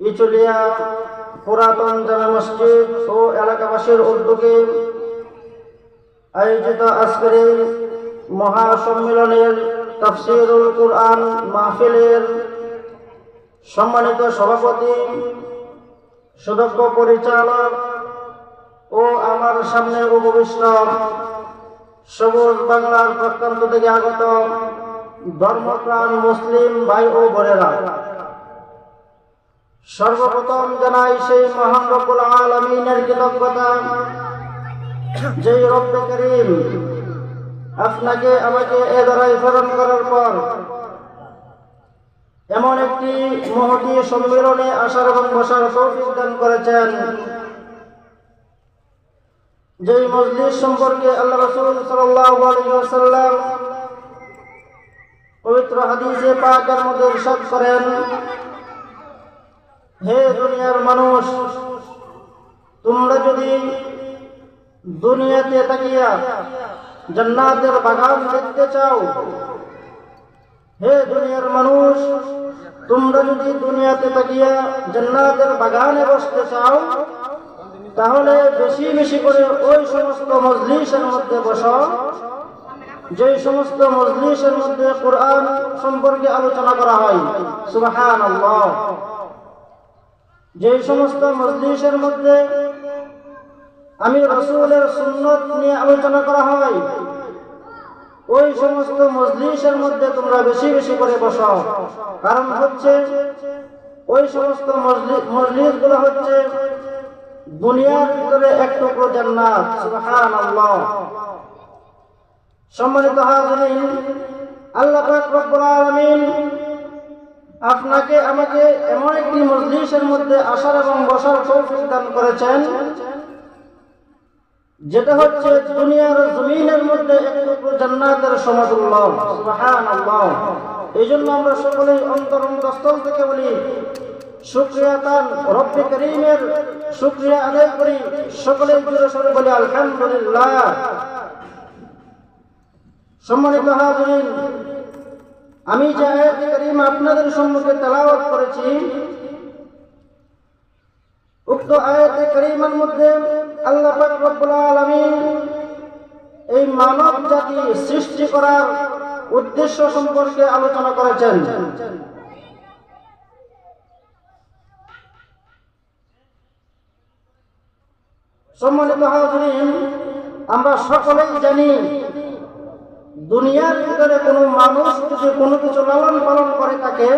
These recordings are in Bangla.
ইচুলিয়া পুরাতন জামে মসজিদ ও এলাকাবাসীর উদ্যোগে আয়োজিত আজকের এই মহাসম্মেলনের তাফসীরুল কুরআন মাহফিলের সম্মানিত সভাপতি, সুদক্ষ পরিচালক ও আমার সামনে উপবিষ্ট সবুজ বাংলার প্রত্যন্ত থেকে আগত ধর্মপ্রাণ মুসলিম ভাই ও বোনেরা, সর্বপ্রথম জানাই সেই মহান রব্বুল আলামিনের কৃতজ্ঞতা, যেই রব্বে করিম আপনাকে আমাকে এ দ্বারাই প্রেরণ করার পর এমন একটি মহতী সম্মেলনে আসার এবং বসার তৌফিক দান করেছেন, যেই মজলিস সম্পর্কে আল্লাহ রাসূল সাল্লাল্লাহু আলাইহি ওয়াসাল্লাম পবিত্র হাদিসে পাকের মধ্যে ইরশাদ করেন, হে দুনিয়ার মানুষ, তোমরা যদি দুনিয়াতে তাকিয়া জান্নাতের বাগান দেখতে চাও, হে দুনিয়ার মানুষ, তোমরা যদি দুনিয়াতে তাকিয়া জান্নাতের বাগানে বসতে চাও, তাহলে বেশি বেশি করে ওই সমস্ত মজলিসের মধ্যে বসো যেই সমস্ত মজলিসের মধ্যে কোরআন সম্পর্কে আলোচনা করা হয়। সুবহানাল্লাহ। যেই সমস্ত মজলিসের মধ্যে আমি রাসূলের সুন্নাত নিয়ে আলোচনা করা হয়, ওই সমস্ত মজলিসের মধ্যে তোমরা বেশি বেশি করে বসো। কারণ হচ্ছে ওই সমস্ত মজলিসগুলো হচ্ছে দুনিয়ার ভিতরে এক টুকরো জান্নাত। সুবহানাল্লাহ। সম্মানিত হাজিরিন, আল্লাহ পাক রব্বুল আলামিন আপনাকে আমাকে এমন একটি মজলিসের মধ্যে আসার এবং বসার তৌফিক দান করেছেন, যেটা হচ্ছে দুনিয়ার জমিনের মধ্যে এক টুকরো জান্নাতের সমতুল্য। সুবহানাল্লাহ। এই জন্য আমরা সকলেই অন্তরস্থল থেকে বলি শুকরিয়া তান রব্বে করিমের শুকরিয়া আদায় করি, সকলেই জোরে সোরে বলি আলহামদুলিল্লাহ। সম্মানিত হাজিরিন, আমি যে আয়াতে কারিমা আপনাদের সম্মুখে তেলাওয়াত করেছি, উক্ত আয়াতে কারিমার মধ্যে আল্লাহ পাক রব্বুল আলামিন এই মানব জাতি সৃষ্টি করার উদ্দেশ্য সম্পর্কে আলোচনা করেছেন। সম্মানিত হাজিরিন, আমরা সকলেই জানি দুনিয়ার ভিতরে কোনো মানুষ যদি কোনো কিছু লালন পালন করে থাকে,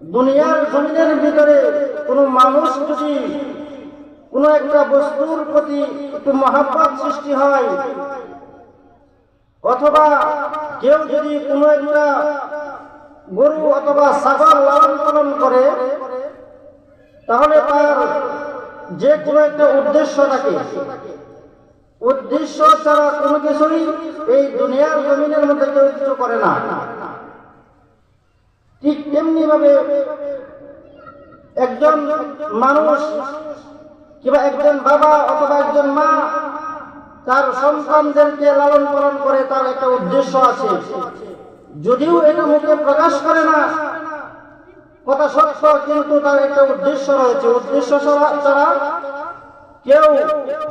দুনিয়ার জমিনের ভিতরে কোনো মানুষ যদি কোনো একটা বস্তুর প্রতি একটু মহাব্বত সৃষ্টি হয়, অথবা কেউ যদি কোনো একটা গরু অথবা ছাগল লালন পালন করে, তাহলে তার যে কোনো একটা উদ্দেশ্য থাকে। উদ্দেশ্য ছাড়া কোনো কিছুই এই দুনিয়ার জমিনের মধ্যে কেউ কিছু করে না। ঠিক তেমনি ভাবে একজন মানুষ কিংবা একজন বাবা অথবা একজন মা তার সন্তানদেরকে লালন পালন করে, তার একটা উদ্দেশ্য আছে, যদিও এটা মুখে প্রকাশ করে না, কথা সত্য, কিন্তু তার একটা উদ্দেশ্য রয়েছে। উদ্দেশ্য ছাড়া কেউ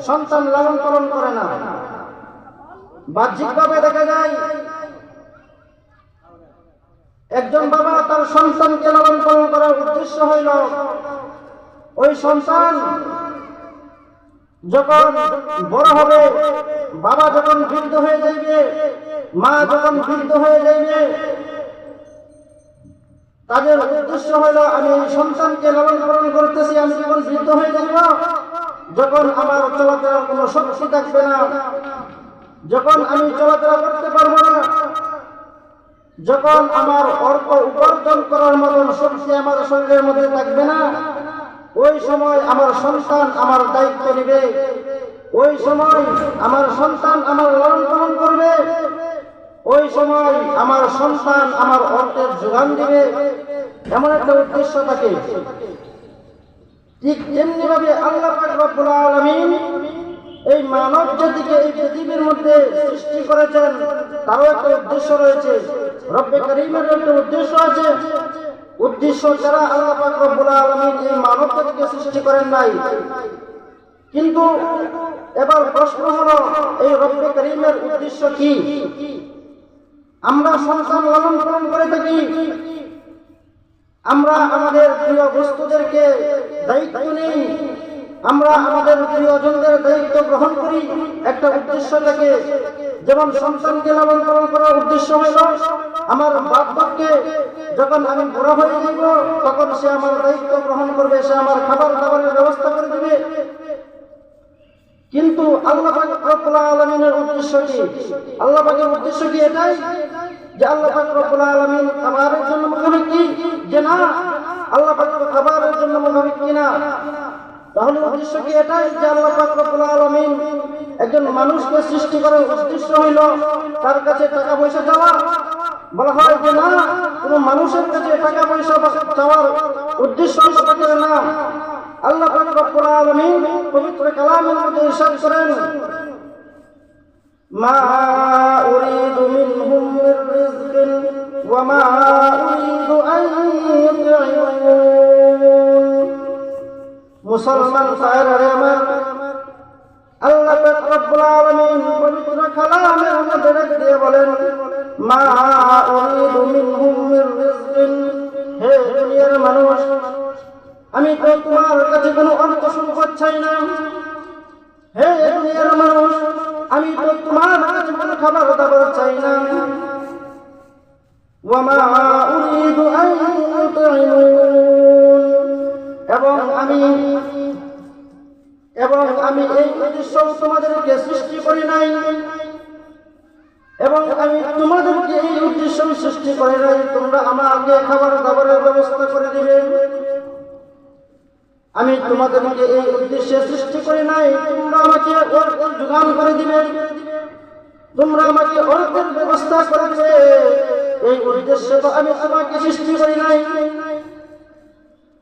সন্তান লালন পালন করে না। বাহ্যিকভাবে দেখা যায় একজন বাবা তার সন্তানকে লালন পালন করার উদ্দেশ্য হইল ওই সন্তান যখন বড় হবে, বাবা যখন বৃদ্ধ হয়ে যাইবে, মা যখন বৃদ্ধ হয়ে যাইবে, তাদের উদ্দেশ্য হইল আমি এই সন্তানকে লালন পালন করতেছি, আমি যখন বৃদ্ধ হয়ে যাব, যখন আমার চলাফেরার কোনো শক্তি থাকবে না, যখন আমি চলাফেরা করতে পারবো না, যখন আমার অর্থ উপার্জন করার মতন শক্তি আমার শরীরের মধ্যে থাকবে না, ওই সময় আমার সন্তান আমার দায়িত্ব নেবে, ওই সময় আমার সন্তান আমার লালন পালন করবে, ওই সময় আমার সন্তান আমার অর্থের যোগান দিবে, এমন একটা উদ্দেশ্য থাকে। ঠিক তেমনি ভাবে আল্লাহ পাক রব্বুল আলামিন এই মানব জাতিকে এই পৃথিবীর মধ্যে সৃষ্টি করেছেন, তারও একটা উদ্দেশ্য রয়েছে। রব্বে করিমের একটা উদ্দেশ্য আছে। উদ্দেশ্য ছাড়া আল্লাহ পাক রব্বুল রব্বুল আলামিন এই মানব জাতিকে সৃষ্টি করেন নাই। কিন্তু এবার প্রশ্ন হলো, এই রব্বে কারীমের উদ্দেশ্য কি? আমরা সন্তান লালন পালন করে থাকি, আমরা আমাদের প্রিয় বস্তুদেরকে দায়িত্ব নেই, আমরা আমাদের প্রিয়জনদের দায়িত্ব গ্রহণ করি একটা উদ্দেশ্য থেকে। যেমন সন্তানকে লালন পালন করার উদ্দেশ্য হইল আমার বাপকে যখন আমি বুড়া হয়ে যাব তখন সে আমার দায়িত্ব গ্রহণ করবে, সে আমার খাবার দাবারের ব্যবস্থা করে দেবে। কিন্তু আল্লাহ পাক রব্বুল আলামিনের উদ্দেশ্য কি? আল্লাহ পাকের উদ্দেশ্য কি এটাই যে আল্লাহ পাক রব্বুল আলামিন খাবারের জন্য মুখাপেক্ষি যে না, আল্লাহ পাক খাবারের জন্য মুখাপেক্ষি না। তাহলে উদ্দেশ্য কি এটাই যে আল্লাহ পাক রব্বুল আলামিন একজন মানুষকে সৃষ্টি করার উদ্দেশ্য হইল তার কাছে টাকা পয়সা চাওয়া? বলা হয় যে না, কোন মানুষের কাছে টাকা পয়সা চাওয়ার উদ্দেশ্য আল্লাহ পাকের না। আল্লাহ পাক রব্বুল আলামিন পবিত্র কালামের মধ্যে ইরশাদ করেন, মা উরিদু মিনহুম মির রিজকিন ওয়া মা উরিদু আন ইউতঈমুন। মুসলমান ভাইরা আমার, আল্লাহ পাক রব্বুল আলামিন পবিত্র কালামের মধ্যে ডাক দিয়ে বলেন, মা উরিদু মিনহুম মির রিজকিন, হে দুনিয়ার মানুষ, আমি তো তোমার কাছে কোনো অর্থ সম্পদ চাই না। হে দুনিয়ার মানুষ, আমি তো তোমার কাছে কোনো খাবার দাবার চাই না। ওয়া মা উরিদু আন ইউতঈমুন, এবং আমি এই উদ্দেশ্য তোমাদেরকে সৃষ্টি করি নাই, এবং আমি তোমাদেরকে এই উদ্দেশ্য সৃষ্টি করি নাই তোমরা আমাকে খাবার দাবারের ব্যবস্থা করে দিবে। আমি তোমাদেরকে এই উদ্দেশ্যে সৃষ্টি করি নাই তোমরা আমাকে অর্থ যোগান করে দিবে, তোমরা আমাকে অর্থের ব্যবস্থা করে দিবে। এই উদ্দেশ্যে তো আমি তোমাকে সৃষ্টি করি নাই।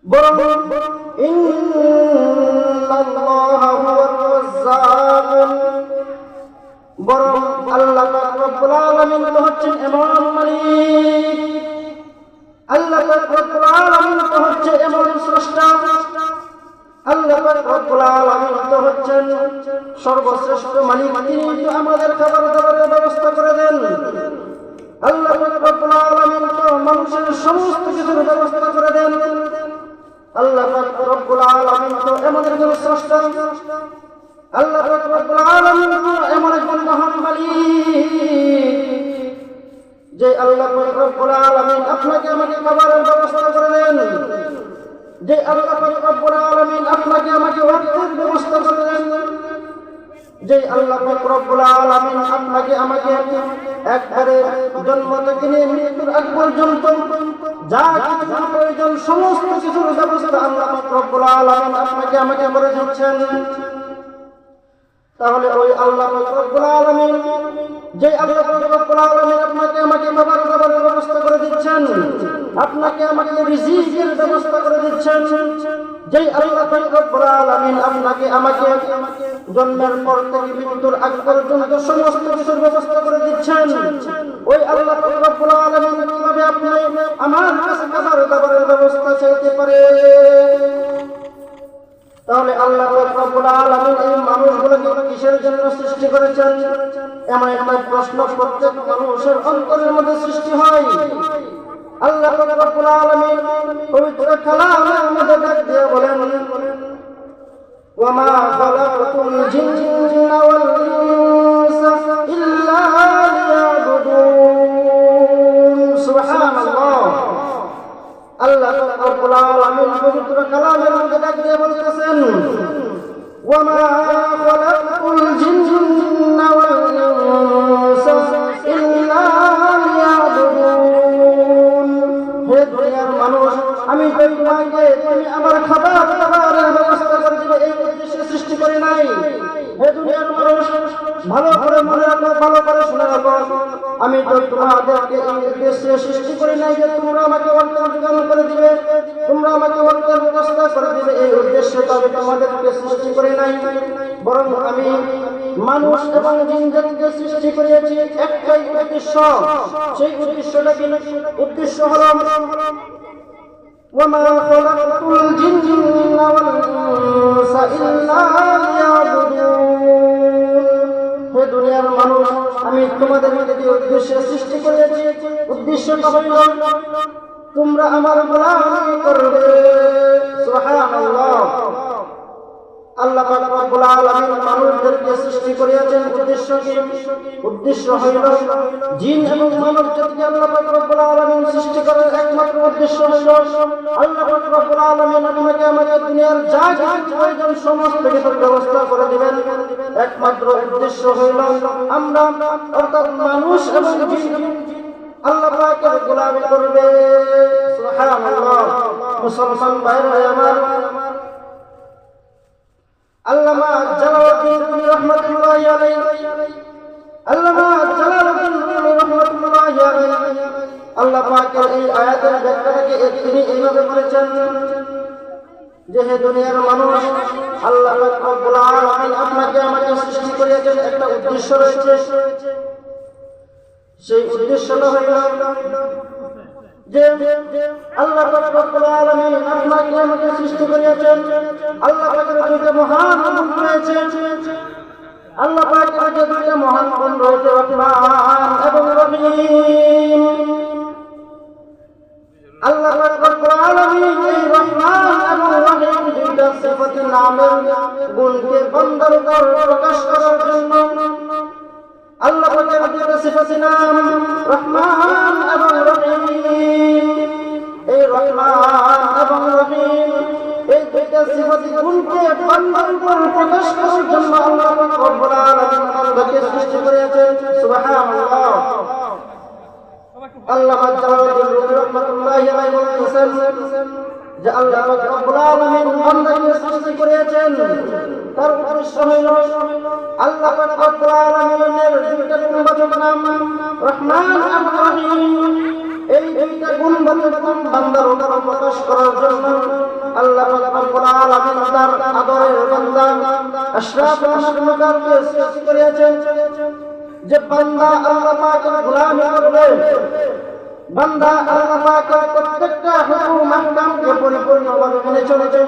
বরং ইন্নাল্লাহা হুয়ার রাজ্জাক, বরং আল্লাহ পাক রব্বুল আলামিন তো হচ্ছেন এমন মালিক, আল্লাহ পাক রব্বুল আলামিন তো হচ্ছে এমন স্রষ্টা, আল্লাহ পাক রব্বুল আলামিন তো হচ্ছেন সর্বশ্রেষ্ঠ মালিক। তিনি তো আমাদের খাবার দাবারের ব্যবস্থা করে দেন। আল্লাহ পাক রব্বুল আলামিন তো মানুষের সমস্ত কিছুর ব্যবস্থা করে দেন। আল্লাহ পাক রব্বুল আলামিন তো এমন একজন স্রষ্টা, আল্লাহ পাক রব্বুল আলামিন তো এমন একজন মহান মালিক যে আল্লাহ পাক রব্বুল আলামিন আপনাকে আমাকে খাবারের ব্যবস্থা করে দেন, যে আল্লাহ পাক রব্বুল আলামিন আপনাকে আমাকে অর্থের ব্যবস্থা করে দেন, যে আল্লাহ পাক রব্বুল আলামিন আপনাকে আমাকে একবারে জন্ম থেকে নিয়ে মৃত্যুর আগ পর্যন্ত যা কিছু প্রয়োজন সমস্ত কিছুর ব্যবস্থা আল্লাহ পাক রব্বুল আলামিন আপনাকে আমাকে করে দিচ্ছেন। তাহলে ওই আল্লাহ পাক রব্বুল আলামিন, যে আল্লাহ পাক রব্বুল আলামিন আপনাকে আমাকে খাবার দাবারের ব্যবস্থা করে দিচ্ছেন, আপনাকে আমাকে রিজিকের ব্যবস্থা করে দিচ্ছেন, যে আল্লাহ পাক রব্বুল আলামিন আপনাকে আমাকে জন্মের পর থেকে মৃত্যুর আগ পর্যন্ত সমস্ত কিছুর ব্যবস্থা করে দিচ্ছেন, ওই আল্লাহ পাক রব্বুল আলামিন কিভাবে আপনি আমার কাছে খাবার দাবারের ব্যবস্থা চাইতে পারে? তাহলে আল্লাহ পাক রব্বুল আলামিন এই মানুষগুলোকে কিসের জন্য সৃষ্টি করেছেন? এমন একটা প্রশ্ন প্রত্যেক মানুষের অন্তরের মধ্যে সৃষ্টি হয়। আল্লাহ পাক রব্বুল আলামিন পবিত্র কালামের মধ্যে ডাক দিয়ে বলেন, ওয়া মা খালাকতুল জিন্না ওয়াল ইনসা ইল্লা লিয়াবুদুন। সুবহানাল্লাহ। আল্লাহ পাক রব্বুল আলামিন পবিত্র কালামের মধ্যে ডাক দিয়ে বলতেছেন, ওয়া মা খালাকতুল জিন্না ওয়াল ইনসা ইল্লা লিয়াবুদুন। হে দুনিয়ার মানুষ, আমি তোমাকে তুমি আমার খাবার দাবারের ব্যবস্থা করে দিবে এই উদ্দেশ্যে সৃষ্টি করি নাই। হে দুনিয়ার মানুষ, ভালো করে মনে রাখো, ভালো করে শুনে রাখো, আমি তো তোমাদেরকে এই উদ্দেশ্যে সৃষ্টি করি নাই যে তোমরা আমাকে অর্থের যোগান করে দিবে, তোমরা আমাকে অর্থের ব্যবস্থা করে দিবে এই উদ্দেশ্যে তো আমি তোমাদেরকে সৃষ্টি করি নাই। বরং আমি মানুষ এবং জিন জাতিকে সৃষ্টি করেছি একটাই উদ্দেশ্য। সেই উদ্দেশ্যটা কি? উদ্দেশ্য হলো ওয়া মা খালাকতুল উদ্দেশ্যে সৃষ্টি করেছি। উদ্দেশ্যটা হইল তোমরা আমার গোলামি করবে। সুবহানাল্লাহ। আল্লাহ পাক রব্বুল আলামিন মানুষদেরকে সৃষ্টি করেছেন উদ্দেশ্য কি? উদ্দেশ্য হইল জিন এবং মানব জাতিকে আল্লাহ পাক রব্বুল আলামিন সৃষ্টি করার একমাত্র উদ্দেশ্য হইল আল্লাহ পাক রব্বুল আলামিন আপনাকে আমাকে দুনিয়ার যা কিছু প্রয়োজন সমস্ত কিছুর ব্যবস্থা করে দিবেন। একমাত্র উদ্দেশ্য হইল আমরা অর্থাৎ মানুষ এবং জিন আল্লাহ পাকের গোলামি করবে। সুবহানাল্লাহ। মুসলমান ভাইরা আমার, আল্লামা জালালউদ্দিন রুমি রাহমাতুল্লাহি আলাইহি, আল্লামা জালালউদ্দিন রুমি রাহমাতুল্লাহি আলাইহি আল্লাহ পাকের এই আয়াতের ব্যাখ্যাটাকে তিনি এইভাবে বলেছেন যে হে দুনিয়ার মানুষ, আল্লাহ পাক রব্বুল আলামিন আপনাকে আমাকে সৃষ্টি করেছেন একটা উদ্দেশ্য রয়েছে। সেই উদ্দেশ্যটা হইল যে আল্লাহ পাক রব্বুল আলামিন আপনাকে আমাকে সৃষ্টি করেছেন। আল্লাহ পাকের দুইটা মহান গুণ রয়েছে। আল্লাহ পাকের যে দুইটা মহান গুণ রয়েছে রহমান এবং রহিম। আল্লাহ পাক রব্বুল আলামিন এই রহমান এবং রহিম দুইটা সিফাতি নামের গুণকে বান্দার উপর প্রকাশ করার জন্য আল্লাহ পাকের দুইটা সিফাতি নাম রহমান এবং রহিম। এই রহমান এবং রহিম এই দুইটা সিফাতি গুণকে বান্দার উপর প্রকাশ করার জন্য আল্লাহ পাক রব্বুল আলামিন বান্দাকে সৃষ্টি করেছেন। সুবহানাল্লাহ। আল্লাহ জালালউদ্দিন রুমি রাহমাতুল্লাহি আলাইহি বলেছেন যে আল্লাহ পাক রব্বুল আলামিন বান্দাকে সৃষ্টি করেছেন তার উদ্দেশ্য হইল আল্লাহ পাক রব্বুল আলামিনের দুইটা গুণবাচক নাম রহমান এবং রহিম। এই দুইটা গুণবাচক নাম বান্দার উপর প্রকাশ করার জন্য আল্লাহ পাক রব্বুল আলামিন তার আদরের বান্দা আশরাফুল মাখলুকাতকে সৃষ্টি করেছেন যে বান্দা আল্লাহ পাকের গোলামি করবে, বান্দা আল্লাহ পাকের প্রত্যেকটা হুকুম আহকামকে পরিপূর্ণভাবে মেনে চলবে,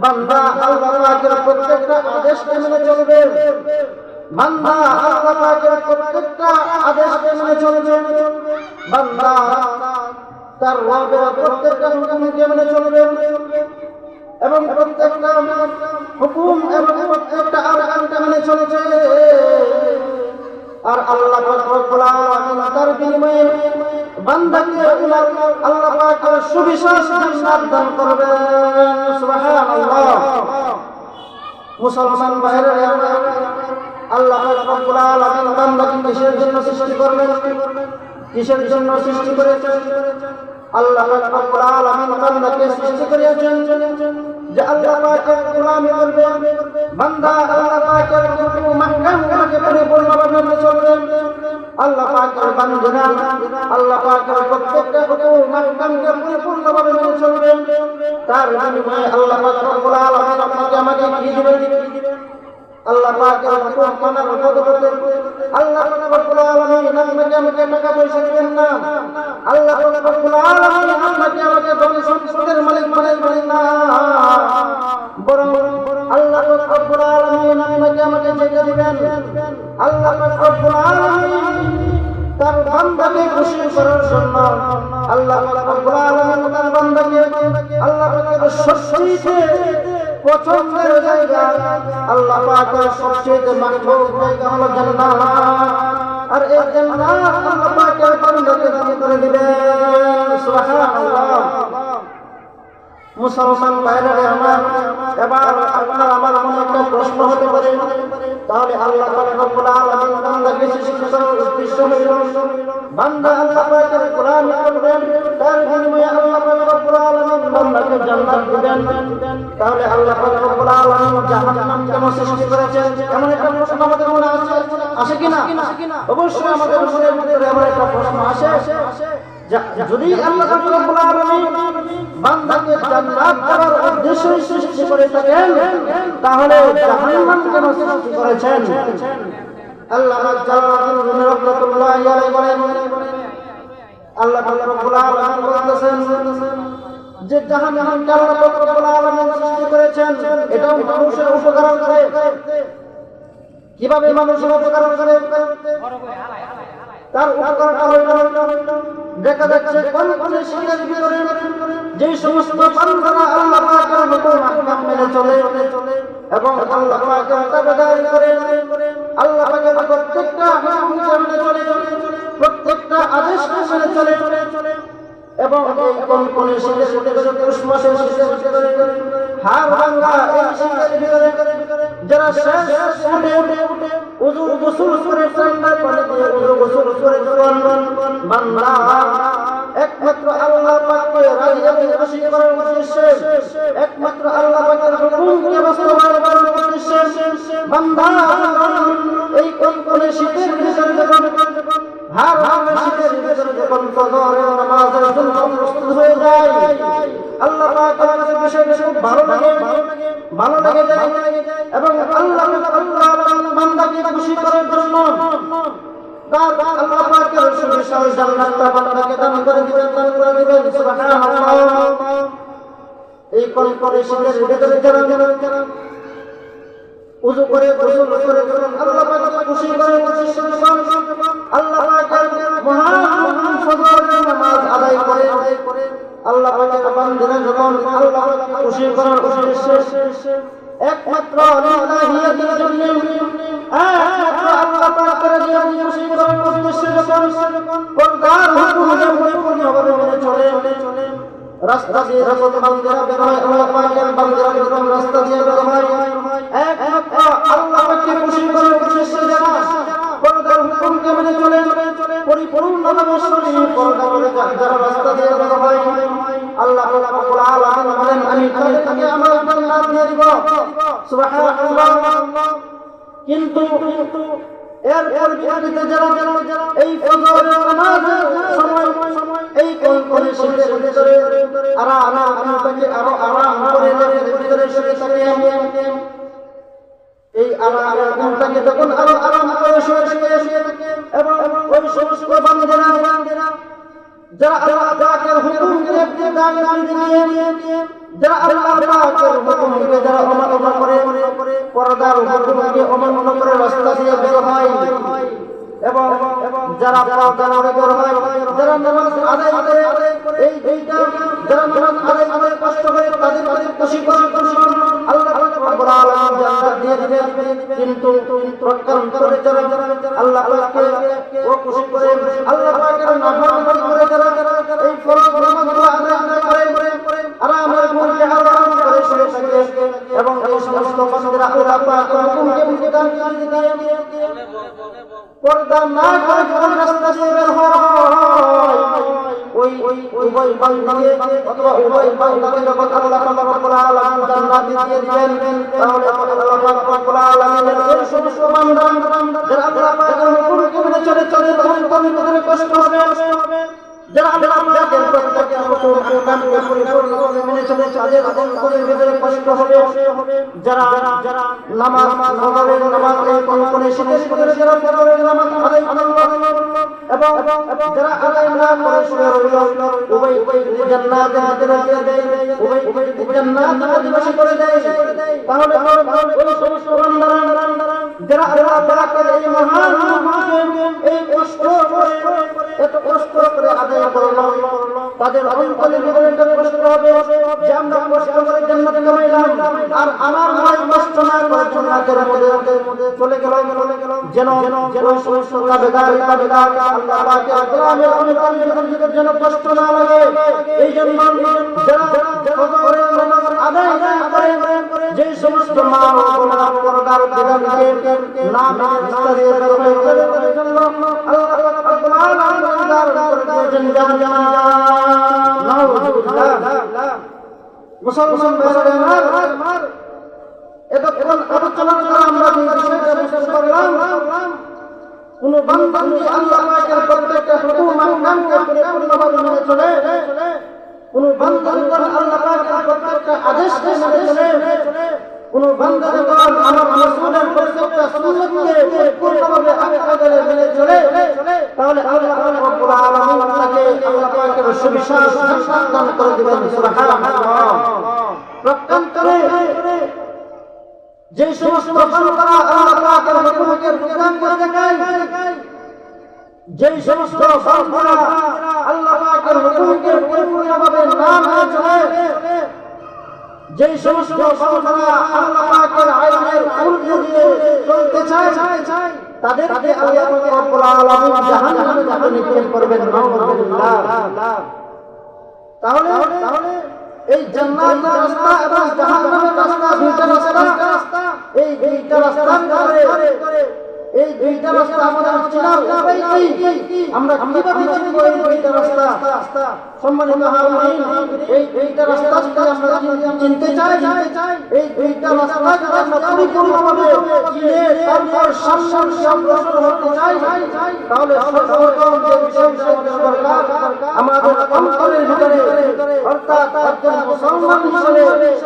বান্দা আল্লাহ পাকের প্রত্যেকটা আদেশকে মেনে চলবে, বান্দা আল্লাহ পাকের প্রত্যেকটা আদেশকে মেনে চলবে, বান্দা তার রবের প্রত্যেকটা হুকুমকে মেনে চলবে এবং প্রত্যেকটা হুকুম এবং প্রত্যেকটা আহকামকে মেনে চলছে। আর আল্লাহ পাক রব্বুল আলামিন তার বিনিময়ে বান্দাকে আল্লাহ পাক সুবিশাল জান্নাত দান করবেন। সুবহানাল্লাহ। মুসলমান ভাইরা আমার, আল্লাহ পাক রব্বুল আলামিন বান্দাকে কিসের জন্য সৃষ্টি করবেন? কিসের জন্য সৃষ্টি করেছেন? আল্লাহ পাক রব্বুল আলামিন বান্দাকে সৃষ্টি করেছেন যে আল্লাহ পাকের গোলামি করবে, বান্দা আল্লাহ পাকের হুকুম আহকামকে পরিপূর্ণভাবে মেনে চলবে, আল্লাহ পাকের বান্দা আল্লাহ পাকের প্রত্যেকটা হুকুম আহকামকে পরিপূর্ণভাবে মেনে চলবে। তার বিনিময়ে আল্লাহ পাক রব্বুল আলামিন আপনাকে আমাকে কি দিবেন? আল্লাহ পাকের হুকুম মানার বদলে আল্লাহ পাক রব্বুল আলামিন আপনাকে আমাকে টাকা পয়সা দিবেন না। আল্লাহ পাক রব্বুল আলামিন আপনাকে আমাকে ধন সম্পদের মালিক বানাবেন না, বরং আল্লাহ পাক রব্বুল আলামিন আপনাকে আমাকে যেটা দিবেন আল্লাহ পাক রব্বুল আলামিন তার বান্দাকে খুশি করার জন্য আল্লাহ পাক রব্বুল আলামিন তার বান্দাকে আল্লাহ পাকের সবচেয়ে পছন্দের জায়গা আল্লাহ পাকের সবচেয়ে মাহবুব জায়গা হলো জান্নাত। আর এই জান্নাত আল্লাহ পাকের বান্দাকে দান করে দিবেন। সুবহানাল্লাহ। মুসলমান ভাইরা আমার, এবার আপনার আমার মনে একটা প্রশ্ন হতে পারে, তাহলে আল্লাহ পাক রব্বুল আলামিন বান্দাকে সৃষ্টি করার উদ্দেশ্য হইল বান্দা আল্লাহ পাকের গোলামি করবে, তার বিনিময়ে আল্লাহ পাক রব্বুল আলামিন বান্দাকে জান্নাত দিবেন। তাহলে আল্লাহ পাক রব্বুল আলামিন জাহান্নাম কেন সৃষ্টি করেছেন? এমন একটা প্রশ্ন আমাদের মনে আসে কিনা? অবশ্যই আমাদের মনের ভিতরে এমন একটা প্রশ্ন আসে। যদি আল্লাহ পাক রব্বুল আলামিন বান্দাকে জান্নাত দেওয়ার উদ্দেশ্যে সৃষ্টি করে থাকেন, তাহলে জাহান্নাম কেন সৃষ্টি করেছেন? আল্লাহ জালালউদ্দিন রুমি রাহমাতুল্লাহি আলাইহি বলেন, আল্লাহ পাক রব্বুল আলামিন বলেছেন যে জাহান্নামকে আল্লাহ পাক রব্বুল আলামিন সৃষ্টি করেছেন এটাও মানুষের উপকার করে। কিভাবে মানুষের উপকার করে? তার উপকারটা হইল দেখা যাচ্ছে কোন কোন শীতের ভিতরে যে সমস্ত বান্দারা আল্লাহ পাকের হুকুম আহকাম মেনে চলে এবং আল্লাহ পাকের তাবেদারি করে আল্লাহ পাকের প্রত্যেকটা হুকুমকে মেনে চলে প্রত্যেকটা আদেশকে মেনে চলে এবং এই কোন কোন শীতের ভিতরে পুষ মাসের শীতের ভিতরে হাড় ভাঙা এই শীতের ভিতরে যারা শেষ উঠে উযু গোসল করে ঠান্ডা পানি দিয়ে উযু গোসল করে বান্দা একমাত্র আল্লাহ পাককে রাজি এবং খুশি করার উদ্দেশ্যে একমাত্র আল্লাহ পাকের হুকুমকে বাস্তবায়ন করার উদ্দেশ্যে বান্দা এই কোন কোন শীতের ভিতরে যখন হাড় ভাঙা শীতের ভিতরে যখন ফজরের নামাজের জন্য প্রস্তুত হয়ে যায় আল্লাহ পাকের কাছে বিষয়টা খুব ভালো লাগে যায় এবং আল্লাহ বান্দাকে খুশি করার জন্য আল্লাহ পাকের সুবিশাল জান্নাতটা বান্দাকে দান করে দিবেন সুবহানাল্লাহ। এই কোন কোন শীতের ভিতরে যারা উযু করে গোসল করে আল্লাহ পাককে খুশি করার উদ্দেশ্যে আল্লাহ পাকের মহান ফজরের নামাজ আদায় করে আল্লাহ পাকের বান্দারা যখন আল্লাহ পাককে খুশি করার উদ্দেশ্যে একমাত্র লিল্লাহিয়াতির জন্য একমাত্র আল্লাহ পাকের খুশি করার উদ্দেশ্যে যখন পর্দার হুকুমকে পরিপূর্ণভাবে মেনে চলে রাস্তা দিয়ে যখন বান্দারা বের হয় আল্লাহ পাকের বান্দারা যখন রাস্তা দিয়ে বের হয় একমাত্র আল্লাহ পাককে খুশি করার উদ্দেশ্যে যারা পর্দার হুকুমকে মেনে চলে পরিপূর্ণভাবে শরীর পর্দা করে যারা রাস্তা দিয়ে বের হয় আল্লাহ রাব্বুল আলামিন বলেন আমি তাদেরকে আমার জান্নাত দিয়ে দিব সুবহানাল্লাহ। কিন্তু এর পরিপ্রেক্ষিতে যারা এই ফজরের নামাজের সময় এই কোন কোন শীতের ভিতরে আরো আরাম করে ভিতরে শুয়ে থাকে এই আরামের ঘুমটাকে যখন আরো আরাম করে শুয়ে থাকে এবং ওই সমস্ত বান্দারা যারা আল্লাহ পাকের হুকুমকে দিয়ে যারা আল্লাহ পাকের হুকুমকে যারা অমান্য করে পর্দার হুকুমকে অমান্য করে রাস্তা দিয়ে বের হয় এবং যারা পর্দা করে বের হয় যারা নামাজ আদায় করে এই দুইটা যারা নামাজ আদায় করে কষ্ট করে তাদের খুশি করার জন্য আল্লাহ রাব্বুল আলামিন জান্নাত দিয়ে দিবেন। কিন্তু প্রকারান্তরে যারা আল্লাহ পাককে ও খুশি করে আল্লাহ পাকের নাফরমানি করে যারা এই ফরজ নামাজগুলো আদায় করে আরামের ঘুমকে আরাম করে শুয়ে থাকে এবং এই সমস্ত বান্দারা আল্লাহ পাকের হুকুমকে বিধান দিয়ে পর্দা না করে যখন রাস্তা দিয়ে বের হয় ওই উভয় বান্দাকে অথবা উভয় বান্দাকে যখন আল্লাহ রাব্বুল আলামিন জান্নাত দিয়ে দিবেন তাহলে আল্লাহ রাব্বুল আলামিনের ওই সমস্ত বান্দা যারা আল্লাহ পাকের হুকুমকে মেনে চলে তখন তাদের কষ্ট হবে যারা আল্লাহ পাকের প্রত্যেকটা হুকুম আহকামকে পরিপূর্ণভাবে মেনে চলে তাদের ভিতরে কষ্ট হবে যারা নামাজ ফজরের নামাজ এই কোন কোন শীতের ভিতরে যারা ফজরের নামাজ আদায় করলো এবং যারা আদায় না করে শুয়ে রইল উভয় জান্নাতের ভিতরে দিয়ে দেয় উভয় জান্নাতের অধিবাসী করে দেয় তাহলে ওই সমস্ত বান্দারা যারা আল্লাহ পাকের এই মহান হুকুমকে এই কষ্ট করে এত কষ্ট করে আদায় করলো তাদের অন্তরের ভিতরে একটা কষ্ট হবে যে আমরা কষ্ট করে জান্নাতে কামাইলাম আর আমার ভাই কষ্ট না করে জান্নাতের মধ্যে চলে গেল যেন ওই সমস্ত তাবেদার আল্লাহ পাকের কালামের অনুযায়ী যেন কষ্ট না লাগে এই জন্য যারা ফজরের নামাজ আদায় করে যে সমস্ত মা ও বোনেরা পর্দার বিধানকে না মেনে রাস্তা দিয়ে বের হয়ে তাদের জন্য আল্লাহ রাব্বুল আলামিন দান করে দিয়েছেন জান্নাত। নাউযুবিল্লাহ। মুসলমান ভাইরা আমার এতক্ষণ আলোচনা করে আমরা যে বিষয়টা বুঝতে পারলাম কোন বান্দা যদি আল্লাহ পাকের প্রত্যেকটা হুকুম আহকামকে পরিপূর্ণভাবে মেনে চলে কোন বান্দা যদি আল্লাহ পাকের প্রত্যেকটা আদেশকে মেনে চলে কোন বান্দা যদি আমার রাসূলের প্রত্যেকটা সুন্নাতকে পরিপূর্ণভাবে আঁকড়ে মেনে চলে তাহলে আল্লাহ রাব্বুল আলামিন তাকে আল্লাহ পাকের সুবিশাল জান্নাত দান করে দিবেন সুবহানাল্লাহ। প্রত্যন্তরে যে সমস্ত বান্দারা আল্লাহ পাকের হুকুমকে বিধান করে দেয় যেই সমস্ত বান্দারা আল্লাহ পাকের হুকুমকে পরিপূর্ণভাবে না মেনে চলে, যেই সমস্ত বান্দারা আল্লাহ পাকের আইনের উল্টো দিয়ে চলতে চায়, তাদেরকে আল্লাহ রাব্বুল আলামিন জাহান্নামে নিক্ষেপ করবেন। নাউযুবিল্লাহ। তাহলে এই জান্নাতের রাস্তা এবং জাহান্নামের রাস্তা, দুইটা রাস্তা, এই দুইটা রাস্তার ভিতরে এই দুইটা রাস্তা আমাদের চেনার উপায় কি? আমরা কিভাবে চিনব এই দুইটা রাস্তা? সম্মানিত হাজিরিন, এই দুইটা রাস্তা যদি আমরা চিনতে চাই, এই দুইটা রাস্তা যদি আমরা পরিপূর্ণভাবে চিনে তারপর সামনে অগ্রসর হতে চাই, তাহলে সর্বপ্রথম যে বিষয়টা আমাদের দরকার, আমাদের অন্তরের ভিতরে, অর্থাৎ একজন মুসলমান হিসেবে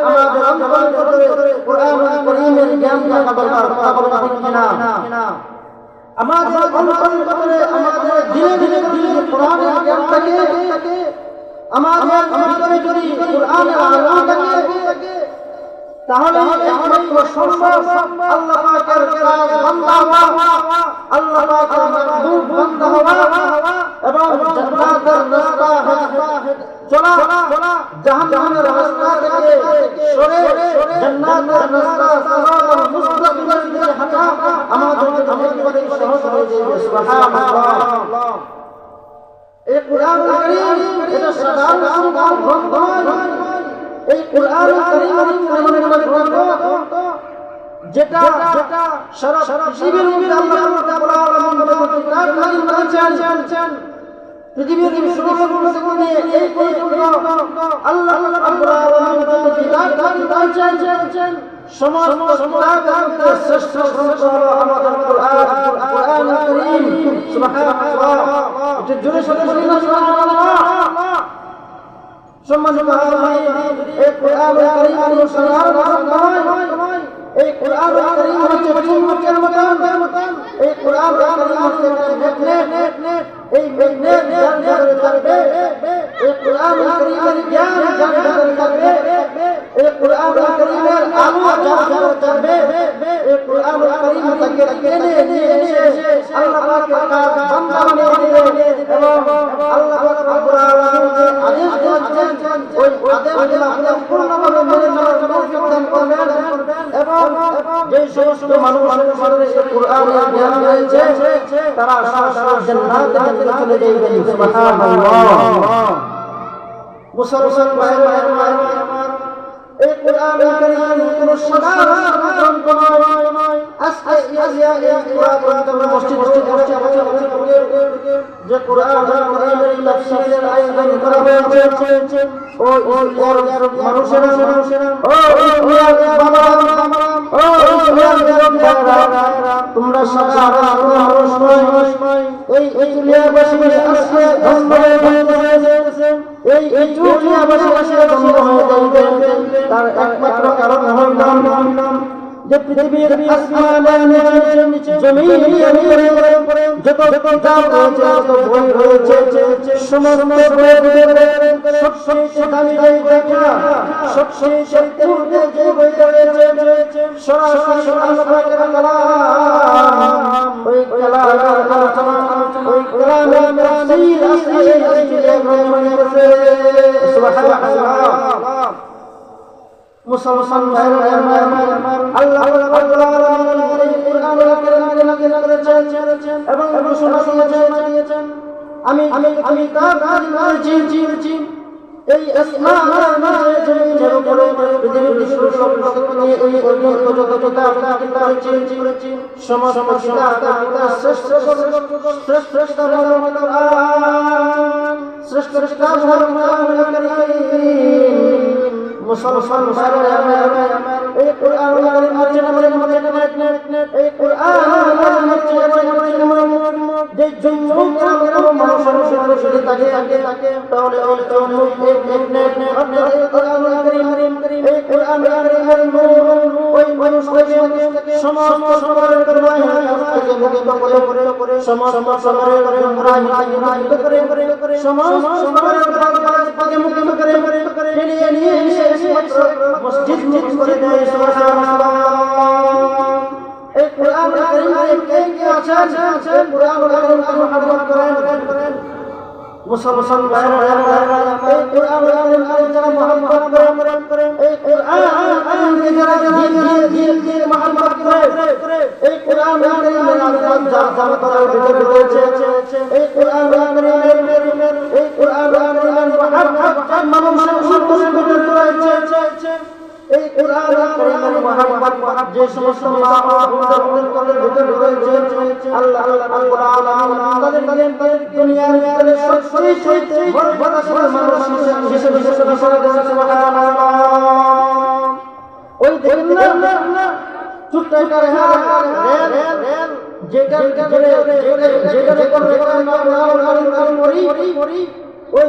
আমাদের অন্তরের ভিতরে কোরআনুল কারীমের জ্ঞান থাকা দরকার। কথা বলতে ঠিক কিনা? আমাদের অন্তরের ভিতরে, আমাদের দিলে কোরআনের জ্ঞান থাকে, আমাদের ভিতরে যদি কোরআনের আলো থাকে, তাহলে একমাত্র সম্ভব আল্লাহ পাকের কাজ বান্দা হওয়া, আল্লাহ পাকের মাহবুব বান্দা হওয়া এবং জান্নাতের রাস্তা চলা, জাহান্নামের রাস্তা থেকে সরে জান্নাতের রাস্তা সিরাতাল মুস্তাকিমের দিকে হাঁটা আমাদের জন্য অনেক সহজ হয়ে যাবে। সুবহানাল্লাহ। এই কোরআনুল কারীম এটা সাধারণ গ্রন্থ নয়। এই কোরআনুল কারীম এমন একটা গ্রন্থ যেটা সারা পৃথিবীর মধ্যে আল্লাহ রাব্বুল আলামিন যত কিতাব নাযিল করেছেন, পৃথিবীর সমস্ত নিয়ে এই পর্যন্ত আল্লাহ রাব্বুল আলামিন যত কিতাব নাযিল করেছেন, সমস্ত কিতাবের মধ্যে শ্রেষ্ঠ গ্রন্থ হলো আমাদের কোরআনুল কারীম। সুবহানাল্লাহ। এটা জোরে সোরে বলি না সুবহানাল্লাহ। সম্মানিত হাজিরিন, এই কোরআনুল কারীম কোনো সাধারণ গ্রন্থ নয়। এই কোরআনুল কারীম হচ্ছে চুম্বকের মতন। এই কোরআনুল কারীম হচ্ছে ম্যাগনেট। এই ম্যাগনেট যার ভিতরে থাকবে, এই কোরআনুল কারীমের জ্ঞান যার ভিতরে থাকবে, এই কোরআনুল কারীমের আলো যার ভিতরে থাকবে, এই কোরআনুল কারীম তাকে টেনে নিয়ে এসে আল্লাহ পাকের কাজ বান্দা বানিয়ে দিবে এবং আল্লাহ রাব্বুল আলামিন যে আদেশ দিয়েছেন ওই আদেশগুলো পূর্ণভাবে মেনে চলার তৌফিক দান করবেন এবং যে সমস্ত মানুষের এই কোরআনের জ্ঞান রয়েছে তারা সরাসরি জান্নাতে চলে যাবেন। সুবহানাল্লাহ। মুসলমান ভাইরা আমার, এই কোরআনুল কারীম কোনো সাধারণ গ্রন্থ নয়। আজকে এই কোরআন মসজিদ যে কোরআনুল কারীমের তাফসীরের আয়োজন করা হয়েছে, ওই মানুষেরা তোমরা সাধারণ মানুষ নয়। এই ইতুলিয়াবাসী আজকে ধন্য হয়েছে, এই ইতুলিয়াবাসী আজকে ধন্য হয়ে যাবে। তার একমাত্র কারণ হইল যে পৃথিবীর আসমানের নিচে জমিনের উপরে যত কিতাব রয়েছে, যত বই রয়েছে, সমস্ত বইয়ের সবচেয়ে দামি বইটা, সবচেয়ে সত্যিকারের যে বইটা রয়েছে সরাসরি আল্লাহ পাকের কালাম, ওই কালামের আলোচনা, ওই কালামের তাফসীর আজকে এই গ্রন্থ হয়েছে। সুবহানাল্লাহ। মুসলমান ভাইরা আমার, আল্লাহ রাব্বুল আলামিন এই কোরআনুল কারীমকে নাযিল করেছেন এবং ঘোষণা দিয়েছেন, আমি কিতাব নাযিল করেছি এই আসমানের নিচে জমিনের উপরে পৃথিবীর সমস্ত নিয়ে এই পর্যন্ত যত কিতাব নাযিল করেছি সমস্ত কিতাবের শ্রেষ্ঠ কিতাব হলো কোরআন, শ্রেষ্ঠ কিতাব হলো কোরআনুল কারীম। মুসলমান ভাইরা আমার, এই কোরআনুল কারীম হচ্ছে এই কোরআনুল কারীম হচ্ছে যে জন্মটা মানুষের যদি থাকে তাহলে ওই কোরআনুল কারীম এই কোরআনুল কারীমের ওই মানুষটাকে সমস্ত সময়ের থেকে মুক্ত করে সমস্ত সময়ের মুক্ত করে সমস্ত সময়ের থেকে মুক্ত করে নিয়ে মসজিদ করে দেয়। সুবহানাল্লাহ। এই কোরআনুল কারীমে কে আছে আছেন কোরআনুল কারীমকে মুহাব্বত করেন মুসলমান ভাইরা এই কোরআনুল কারীমকে যারা মুহাব্বত করেন এই কোরআনুল কারীমকে যারা দিল দিয়ে মুহাব্বত করে এই কোরআনুল কারীমের আযাব যার জামাতার ভিতরে রয়েছে এই কোরআনুল কারীমের মুহাব্বত মানুষের ভিতরে রয়েছে এই কোরআনুল কারীমের মুহাব্বত যে সমস্ত মাহবুবের ভিতরে রয়েছে আল্লাহ রাব্বুল আলামিন তাদের দুনিয়ার ভিতরে সবচেয়ে বড় মানুষ হিসেবে সুবহানাল্লাহ। ওই দেখেন না ছোট্ট একটা রেল যেটা ওই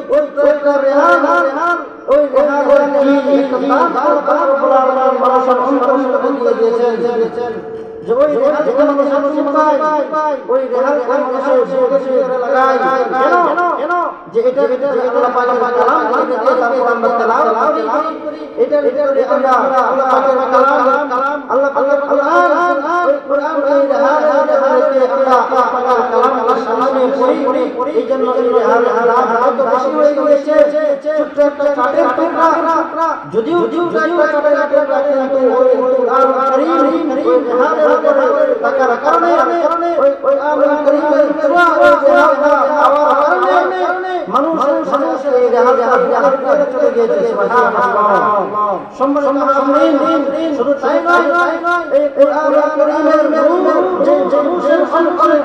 একটা রেহান ওই রেহান মানুষের অন্তর দিয়ে দিয়েছেন যে ওই রেহান যেখানে মানুষ পায় ওই রেহান মানুষের বুকে লাগায় কেন যে এটা আল্লাহ পাকের কালাম তারপর আমরা তেলাওয়াত করি এটা আমরা আল্লাহ পাকের কালাম আল্লাহ পাকের কোরআন ওই কোরআন এই রেহান আমরা আল্লাহ পাকের কালাম আল্লাহর সামনে পড়ি এই জন্য এই রেহান এত বেশি হয়ে গেছে ছোট্ট একটা কাঠের টুকরা যদিও কাঠের টুকরা কিন্তু ওই কোরআন কারীম ওই রেহানের উপরে থাকার কারণে ওই কোরআন কারীমের পুরো আওয়াজ কারণে মানুষ এই রেহান চলে গিয়েছে সুবহানাল্লাহ। সম্মানিত শুধু তাই নয় এই কোরআন কারীমের যে মানুষের অন্তরের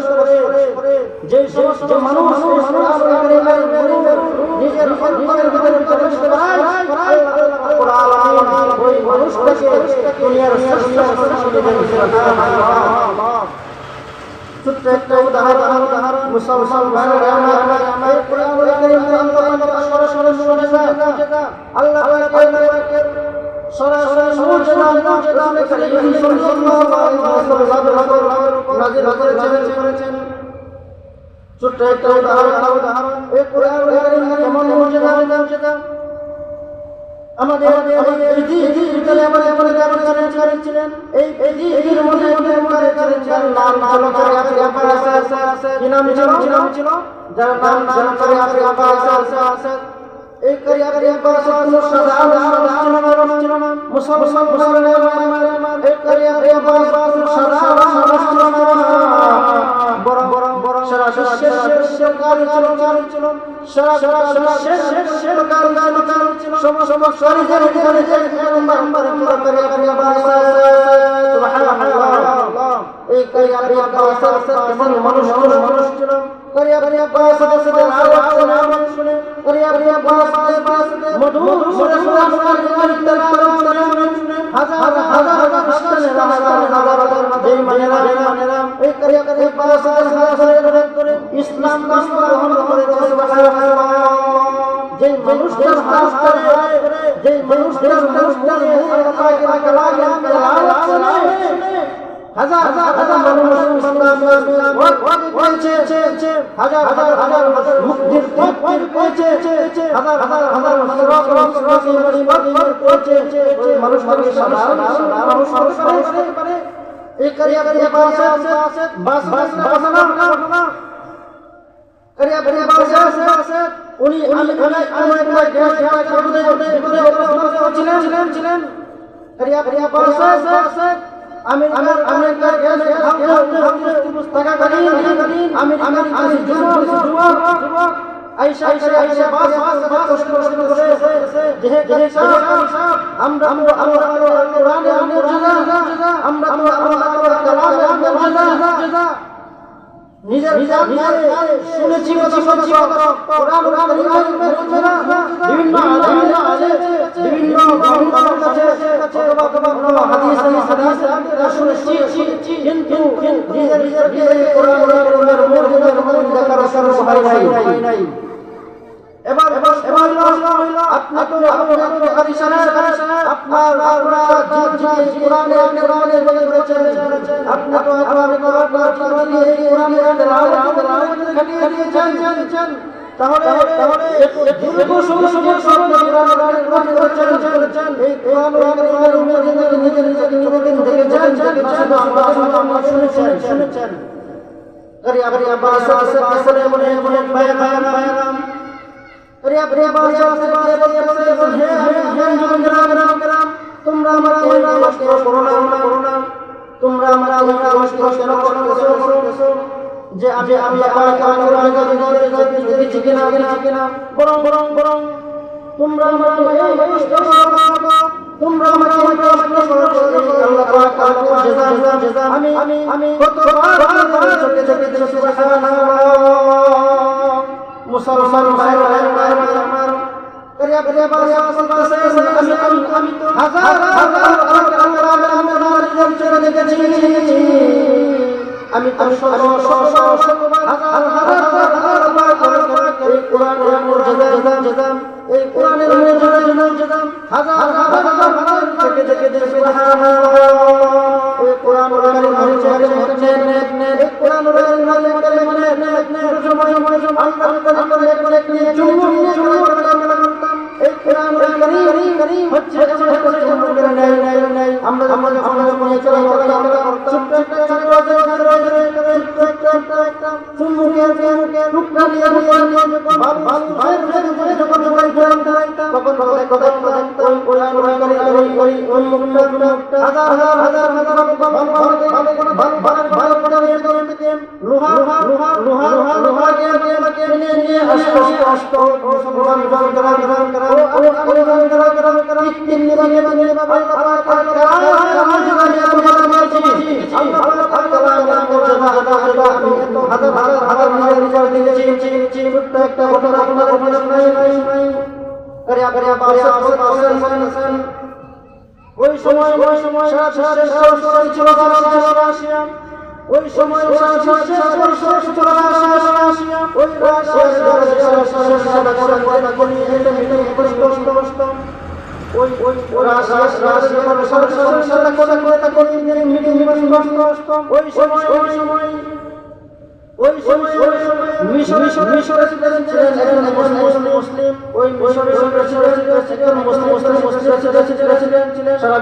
ভিতরে যে সমস্ত মানুষ কোরআন কারীমের নিজের অন্তরের ভিতরে প্রবেশ করায় আল্লাহ আলামিন ওই মানুষটাকে দুনিয়ার শ্রেষ্ঠ মানুষ হিসেবে সুবহানাল্লাহ। ছোট্ট একটা উদাহরণ মুসলমান ভাইরা এই কোরআনুল কারীমের আমরা সরাসরি শুনে না আল্লাহ পাকের সরাসরি মুজিজা রাসূল করিম সাল্লাল্লাহু আলাইহি ওয়াসাল্লামের উপর নাযিল করেছেন। ছোট্ট একটা উদাহরণ এই কোরআনুল কারীম কেমন মুজিজা আমাদের পৃথিবীতে এমন করেছিলেন এই পৃথিবীর মধ্যে করেছিলেন নাম আছে কি নাম ছিল যার নাম আছে এই কারিয়ার কোনো সাধারণ ছিল না মুসলমান এই কারিয়ার কোনো সাধারণ ছিল না বরং সারা বিশ্বের কারি ছিল সারা বিশ্বের ছিল সমস্ত নাম্বার সুবহানাল্লাহ। এই কারিয়ার কেমন মানুষ ছিল কারিয়ার শুনে কারিয়ার মধুর সুরে ইসলাম গ্রহণ করেছে যে মানুষদের হাজার মুক্তির পেয়েছে এই কারিয়া উনি ছিলেন আমি নিজের শুনেছি এবার শুনেছেন তোমরা আমাকে কষ্ট করো না, তোমরা আমাকে কষ্ট কেন করতেছো যে আমি দেখেছি কিনা, বরং তোমরা আমাকে কষ্ট করো, তোমরা আমাকে কষ্ট করো, আল্লাহ পাক জাযা আমি কতবার চোখে দেখেছি সুবহানাল্লাহ। মুসলমান ভাই আমার আমি তো হাজার দেখেছি, আমি তো এই কোরআনের ওই সময় ওই সময় মিশরের প্রেসিডেন্ট ছিলেন মুসলিম, ওই মিশরের প্রেসিডেন্ট ছিলেন মুসলিম সারা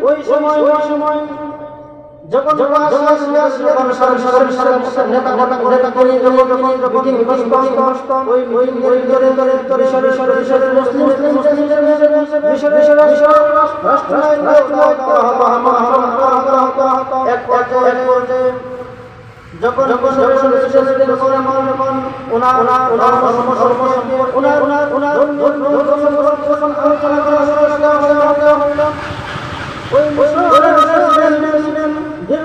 ওই সময় যখন দীর্ঘ সময়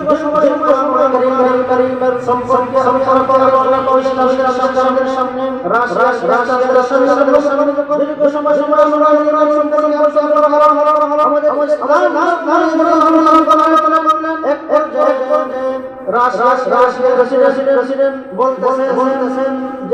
সম্পর্কে সামনে দীর্ঘ সময় বলতেছেন যে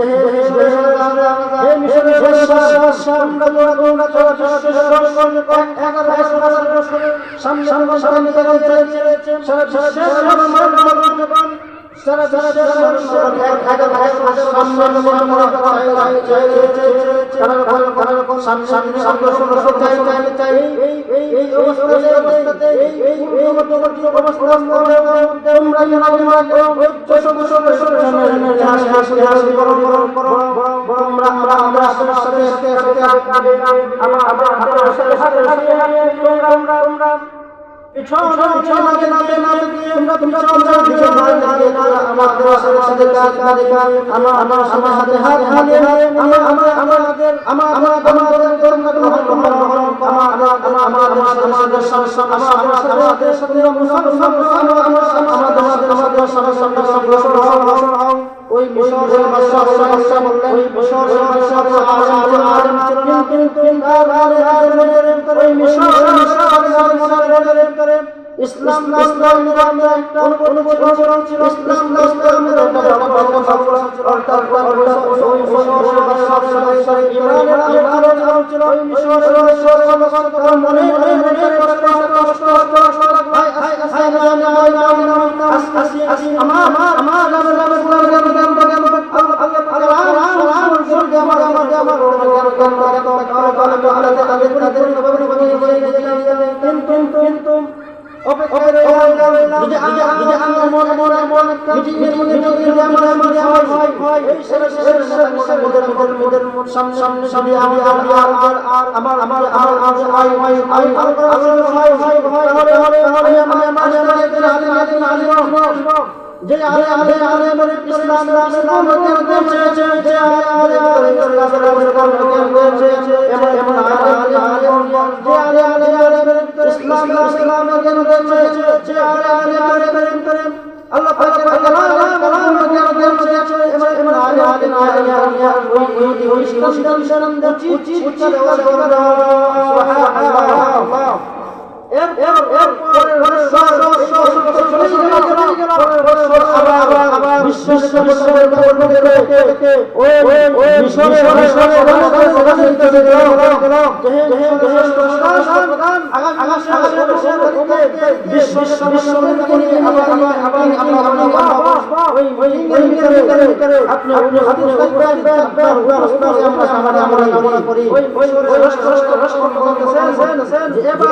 ওই মিশরের বাদশা বললেন ওই মিশরের বাদশা ইসলাম নিরামে একটা অনুবোধন ছিল ইসলাম ইসলাম কিন্তু যে ইসলাম